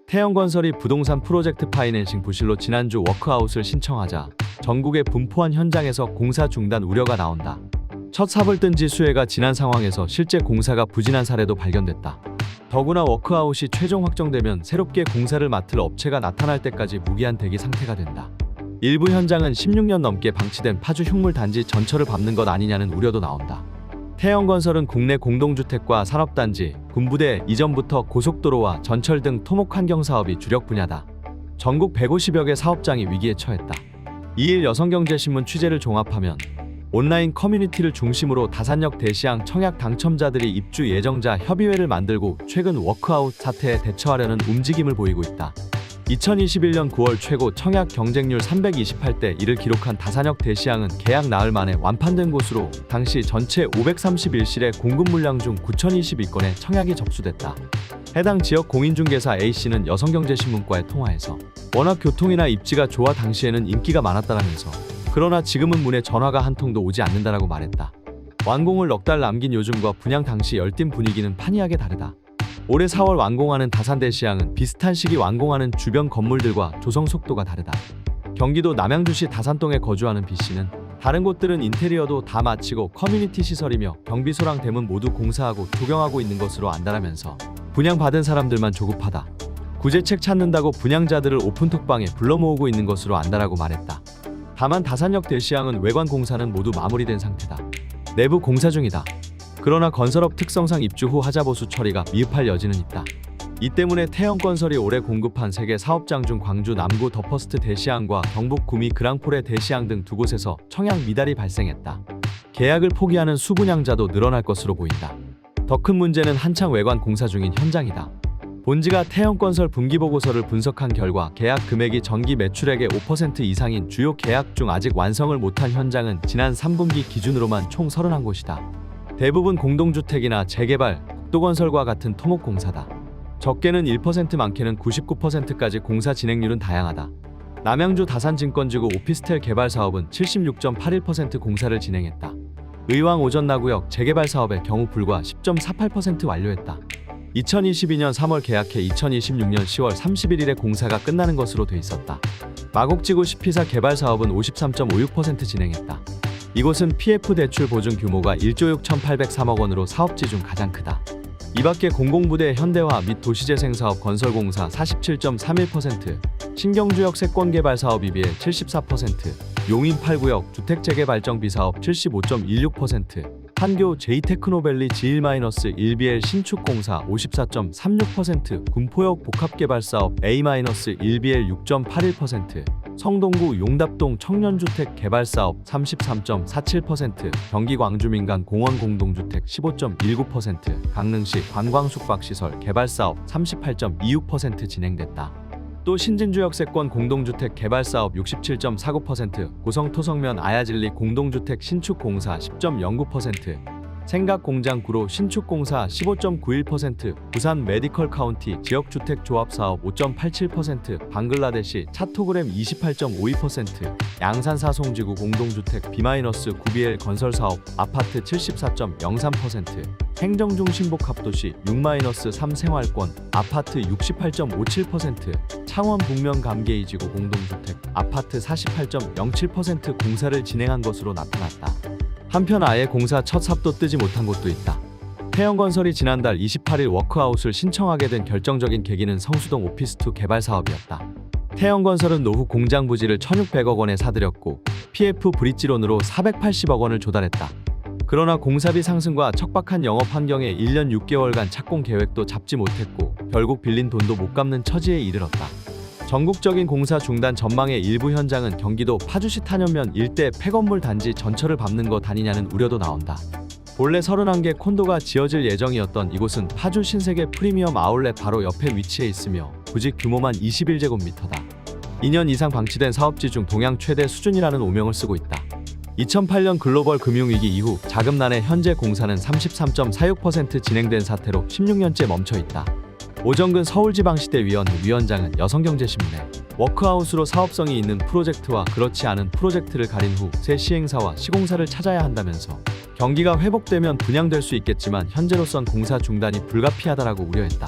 태영건설이 부동산 프로젝트 파이낸싱 부실로 지난주 워크아웃을 신청하자 전국의 분포한 현장에서 공사 중단 우려가 나온다. 첫 삽을 뜬 지수해가 지난 상황에서 실제 공사가 부진한 사례도 발견됐다. 더구나 워크아웃이 최종 확정되면 새롭게 공사를 맡을 업체가 나타날 때까지 무기한 대기 상태가 된다. 일부 현장은 16년 넘게 방치된 파주 흉물단지 전철을 밟는 것 아니냐는 우려도 나온다. 태영건설은 국내 공동주택과 산업단지, 군부대 이전부터 고속도로와 전철 등 토목환경사업이 주력 분야다. 전국 150여 개 사업장이 위기에 처했다. 2일 여성경제신문 취재를 종합하면 온라인 커뮤니티를 중심으로 다산역 대시양 청약 당첨자들이 입주 예정자 협의회를 만들고 최근 워크아웃 사태에 대처하려는 움직임을 보이고 있다. 2021년 9월 최고 청약 경쟁률 328대 1을 기록한 다산역 대시양은 계약 나흘 만에 완판된 곳으로 당시 전체 531실의 공급 물량 중 9,022건의 청약이 접수됐다. 해당 지역 공인중개사 A씨는 여성경제신문과의 통화에서 워낙 교통이나 입지가 좋아 당시에는 인기가 많았다라면서 그러나 지금은 문에 전화가 한 통도 오지 않는다라고 말했다. 완공을 넉 달 남긴 요즘과 분양 당시 열띤 분위기는 판이하게 다르다. 올해 4월 완공하는 다산대시양은 비슷한 시기 완공하는 주변 건물들과 조성 속도가 다르다. 경기도 남양주시 다산동에 거주하는 B씨는 다른 곳들은 인테리어도 다 마치고 커뮤니티 시설이며 경비소랑 대문 모두 공사하고 조경하고 있는 것으로 안다라면서 분양받은 사람들만 조급하다. 구제책 찾는다고 분양자들을 오픈톡방에 불러 모으고 있는 것으로 안다라고 말했다. 다만 다산역 대시양은 외관 공사는 모두 마무리된 상태다. 내부 공사 중이다. 그러나 건설업 특성상 입주 후 하자보수 처리가 미흡할 여지는 있다. 이 때문에 태영건설이 올해 공급한 3개 사업장 중 광주 남구 더퍼스트 대시양과 경북 구미 그랑폴의 대시양 등 두 곳에서 청약 미달이 발생했다. 계약을 포기하는 수분양자도 늘어날 것으로 보인다. 더 큰 문제는 한창 외관 공사 중인 현장이다. 본지가 태영건설 분기보고서를 분석한 결과 계약 금액이 전기 매출액의 5% 이상인 주요 계약 중 아직 완성을 못한 현장은 지난 3분기 기준으로만 총 31곳이다. 대부분 공동주택이나 재개발, 국도건설과 같은 토목공사다. 적게는 1%, 많게는 99%까지 공사 진행률은 다양하다. 남양주 다산증권지구 오피스텔 개발 사업은 76.81% 공사를 진행했다. 의왕 오전나구역 재개발 사업의 경우 불과 10.48% 완료했다. 2022년 3월 계약해 2026년 10월 31일에 공사가 끝나는 것으로 돼 있었다. 마곡지구 시피사 개발 사업은 53.56% 진행했다. 이곳은 PF 대출 보증 규모가 1조 6,803억 원으로 사업지 중 가장 크다. 이 밖에 공공부대 현대화 및 도시재생사업 건설공사 47.31%, 신경주역 세권개발 사업 EBL 74%, 용인 8구역 주택재개발정비 사업 75.16%, 판교 제이테크노밸리 G1-1BL 신축공사 54.36%, 군포역 복합개발사업 A-1BL 6.81%, 성동구 용답동 청년주택 개발사업 33.47%, 경기 광주민간 공원공동주택 15.19%, 강릉시 관광숙박시설 개발사업 38.26% 진행됐다. 또 신진주역세권 공동주택 개발사업 67.49%, 고성토성면 아야질리 공동주택 신축공사 10.09%, 생각공장 구로 신축공사 15.91%, 부산 메디컬 카운티 지역주택조합사업 5.87%, 방글라데시 차토그램 28.52%, 양산사송지구 공동주택 B-9BL 건설사업 아파트 74.03%, 행정중심복합도시 6-3 생활권 아파트 68.57%, 창원 북면 감계이지구 공동주택 아파트 48.07% 공사를 진행한 것으로 나타났다. 한편 아예 공사 첫 삽도 뜨지 못한 곳도 있다. 태영건설이 지난달 28일 워크아웃을 신청하게 된 결정적인 계기는 성수동 오피스2 개발 사업이었다. 태영건설은 노후 공장 부지를 1,600억 원에 사들였고 PF 브릿지론으로 480억 원을 조달했다. 그러나 공사비 상승과 척박한 영업 환경에 1년 6개월간 착공 계획도 잡지 못했고 결국 빌린 돈도 못 갚는 처지에 이르렀다. 전국적인 공사 중단 전망의 일부 현장은 경기도 파주시 탄현면 일대 폐건물 단지 전철을 밟는 것 아니냐는 우려도 나온다. 본래 31개 콘도가 지어질 예정이었던 이곳은 파주 신세계 프리미엄 아울렛 바로 옆에 위치해 있으며 부지 규모만 21제곱미터다. 2년 이상 방치된 사업지 중 동양 최대 수준이라는 오명을 쓰고 있다. 2008년 글로벌 금융위기 이후 자금난의 현재 공사는 33.46% 진행된 사태로 16년째 멈춰있다. 오정근 서울지방시대 위원장은 여성경제신문에 워크아웃으로 사업성이 있는 프로젝트와 그렇지 않은 프로젝트를 가린 후 새 시행사와 시공사를 찾아야 한다면서 경기가 회복되면 분양될 수 있겠지만 현재로선 공사 중단이 불가피하다라고 우려했다.